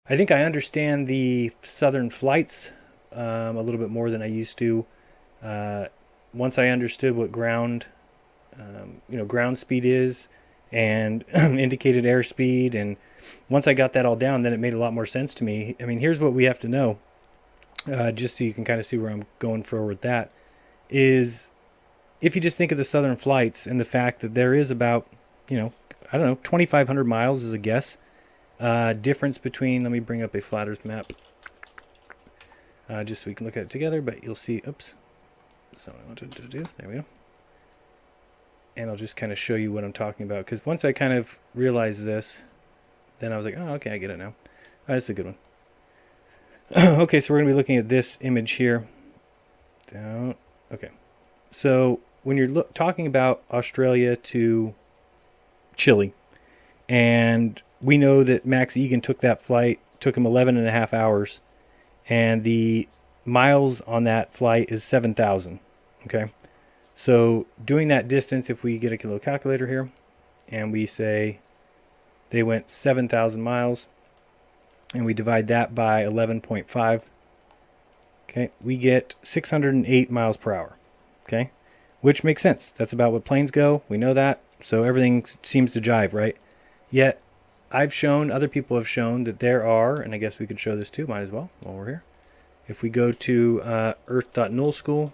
I think I understand the southern flights a little bit more than I used to. Uh, Once I understood what ground speed is and indicated airspeed, and once I got that all down, then it made a lot more sense to me. I mean, here's what we have to know, just so you can kind of see where I'm going forward with that, is if you just think of the southern flights and the fact that there is about, you know, I don't know, 2,500 miles is a guess. Difference between, let me bring up a flat Earth map, just so we can look at it together, but you'll see, oops, that's not what I wanted to do, there we go. And I'll just kind of show you what I'm talking about, because once I kind of realized this, then I was like, oh, okay, I get it now. That's a good one. Okay, so we're going to be looking at this image here. Down. Okay. So when you're talking about Australia to Chile, and we know that Max Egan took that flight, took him 11 and a half hours, and the miles on that flight is 7,000. Okay. So doing that distance, if we get a little calculator here, and we say they went 7,000 miles, and we divide that by 11.5, okay, we get 608 miles per hour, okay, which makes sense. That's about what planes go. We know that, so everything seems to jive, right? Yet, I've shown, other people have shown that there are, and I guess we could show this too, might as well, while we're here. If we go to earth.nullschool,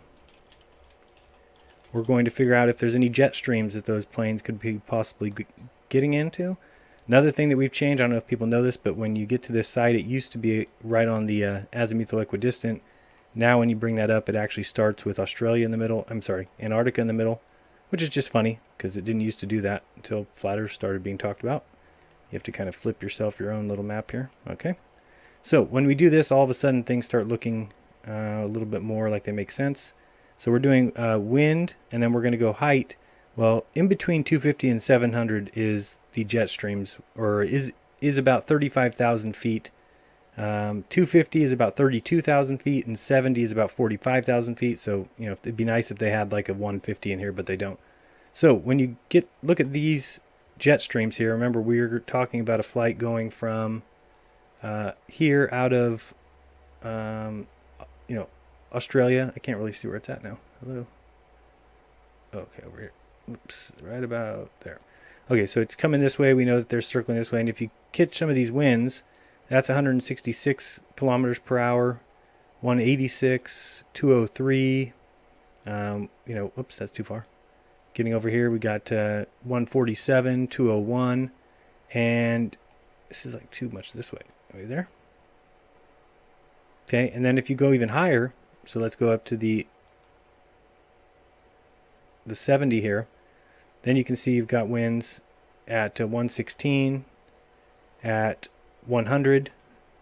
we're going to figure out if there's any jet streams that those planes could be possibly getting into. Another thing that we've changed, I don't know if people know this, but when you get to this site, it used to be right on the azimuthal equidistant. Now when you bring that up, it actually starts with Australia in the middle. I'm sorry, Antarctica in the middle, which is just funny because it didn't used to do that until flat Earth started being talked about. You have to kind of flip yourself your own little map here. Okay. So when we do this, all of a sudden things start looking a little bit more like they make sense. So we're doing wind, and then we're going to go height. Well, in between 250 and 700 is the jet streams, or is about 35,000 feet. 250 is about 32,000 feet, and 70 is about 45,000 feet. So, you know, it'd be nice if they had like a 150 in here, but they don't. So when you look at these jet streams here, remember we were talking about a flight going from here out of, Australia. I can't really see where it's at now. Hello. Okay, over here. Oops, right about there. Okay, so it's coming this way. We know that they're circling this way. And if you catch some of these winds, that's 166 kilometers per hour, 186, 203. Oops, that's too far. Getting over here, we got 147, 201. And this is like too much this way. Are we there? Okay, and then if you go even higher, so let's go up to the 70 here, then you can see you've got winds at 116, at 100.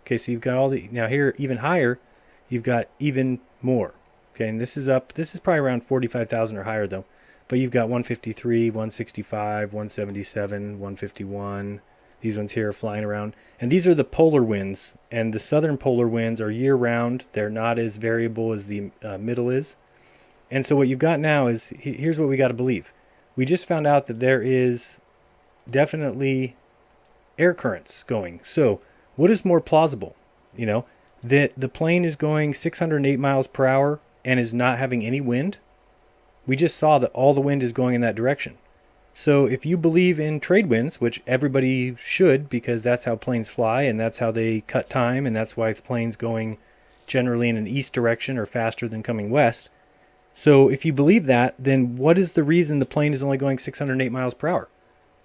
Okay, so you've got all the, now here even higher, you've got even more. Okay, and this is probably around 45,000 or higher though. But you've got 153, 165, 177, 151. These ones here are flying around. And these are the polar winds. And the southern polar winds are year-round. They're not as variable as the middle is. And so what you've got now is, here's what we got to believe. We just found out that there is definitely air currents going. So what is more plausible? You know, that the plane is going 608 miles per hour and is not having any wind? We just saw that all the wind is going in that direction. So if you believe in trade winds, which everybody should, because that's how planes fly and that's how they cut time, and that's why planes going generally in an east direction are faster than coming west. So if you believe that, then what is the reason the plane is only going 608 miles per hour?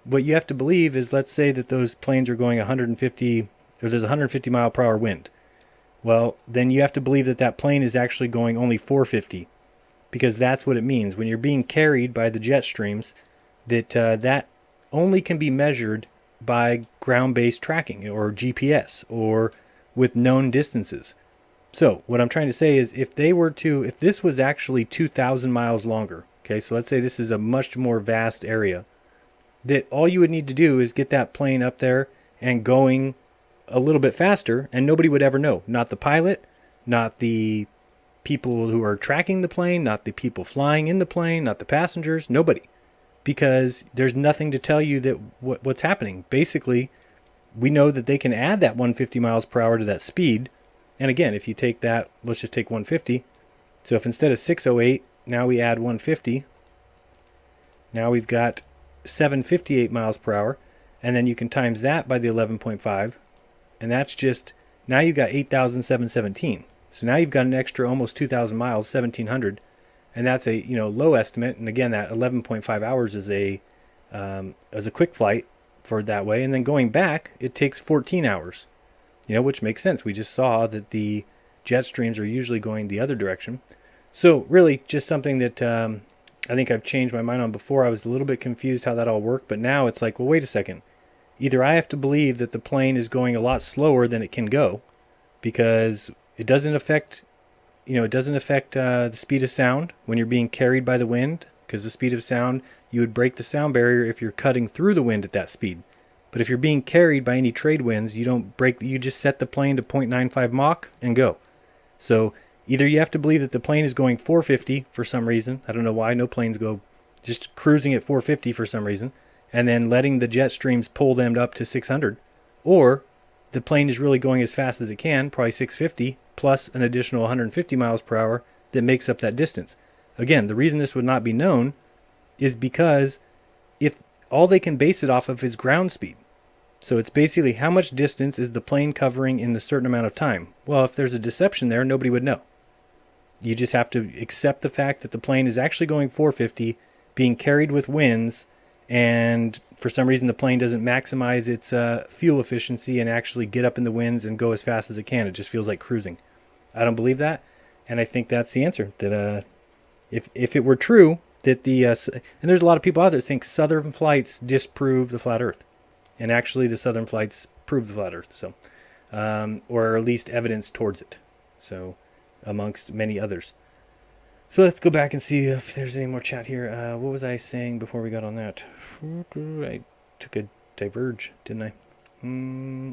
What you have to believe is, let's say that those planes are going 150, or there's a 150 mile per hour wind. Well, then you have to believe that that plane is actually going only 450, because that's what it means. When you're being carried by the jet streams, that only can be measured by ground-based tracking or GPS or with known distances. So what I'm trying to say is, if this was actually 2,000 miles longer, okay, so let's say this is a much more vast area, that all you would need to do is get that plane up there and going a little bit faster, and nobody would ever know. Not the pilot, not the people who are tracking the plane, not the people flying in the plane, not the passengers, nobody. Because there's nothing to tell you that what's happening. Basically, we know that they can add that 150 miles per hour to that speed. And again, if you take that, let's just take 150. So if instead of 608, now we add 150, now we've got 758 miles per hour. And then you can times that by the 11.5. And that's just, now you've got 8,717. So now you've got an extra almost 2,000 miles, 1,700. And that's a low estimate. And again, that 11.5 hours is a quick flight for that way. And then going back, it takes 14 hours, which makes sense. We just saw that the jet streams are usually going the other direction. So really just something that I think I've changed my mind on before. I was a little bit confused how that all worked, but now it's like, well, wait a second. Either I have to believe that the plane is going a lot slower than it can go because it doesn't affect, the speed of sound when you're being carried by the wind, because the speed of sound, you would break the sound barrier if you're cutting through the wind at that speed. But if you're being carried by any trade winds, you just set the plane to 0.95 Mach and go. So either you have to believe that the plane is going 450 for some reason. I don't know why. No planes go just cruising at 450 for some reason. And then letting the jet streams pull them up to 600. Or the plane is really going as fast as it can, probably 650, plus an additional 150 miles per hour that makes up that distance. Again, the reason this would not be known is because if all they can base it off of is ground speed. So it's basically how much distance is the plane covering in a certain amount of time. Well, if there's a deception there, nobody would know. You just have to accept the fact that the plane is actually going 450, being carried with winds, and for some reason the plane doesn't maximize its fuel efficiency and actually get up in the winds and go as fast as it can. It just feels like cruising. I don't believe that, and I think that's the answer. That if it were true that and there's a lot of people out there that think southern flights disprove the flat Earth, and actually the southern flights prove the flat Earth. So, or at least evidence towards it. So, amongst many others. So let's go back and see if there's any more chat here. What was I saying before we got on that? I took a diverge, didn't I?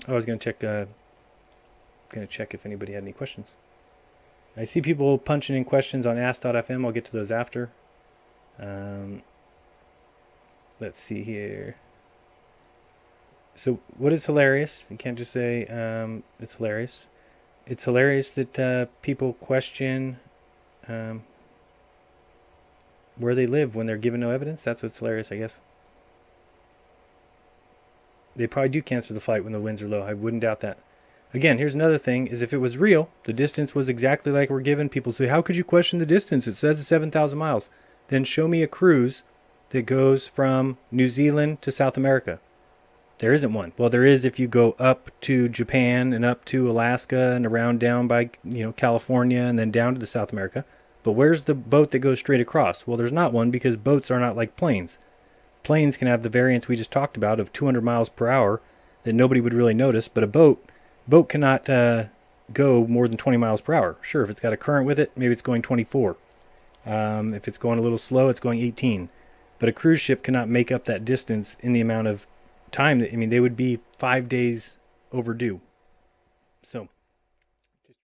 I was going to check if anybody had any questions. I see people punching in questions on ask.fm. I'll get to those after. Let's see here. So what is hilarious? You can't just say it's hilarious. It's hilarious that people question where they live when they're given no evidence. That's what's hilarious, I guess. They probably do cancel the flight when the winds are low. I wouldn't doubt that. Again, here's another thing, is if it was real, the distance was exactly like we're given. People say, how could you question the distance? It says it's 7,000 miles. Then show me a cruise that goes from New Zealand to South America. There isn't one. Well, there is if you go up to Japan and up to Alaska and around down by California and then down to the South America. But where's the boat that goes straight across? Well, there's not one because boats are not like planes. Planes can have the variance we just talked about of 200 miles per hour that nobody would really notice, but a boat cannot go more than 20 miles per hour. Sure, if it's got a current with it, maybe it's going 24. If it's going a little slow, it's going 18. But a cruise ship cannot make up that distance in the amount of time. They would be 5 days overdue. So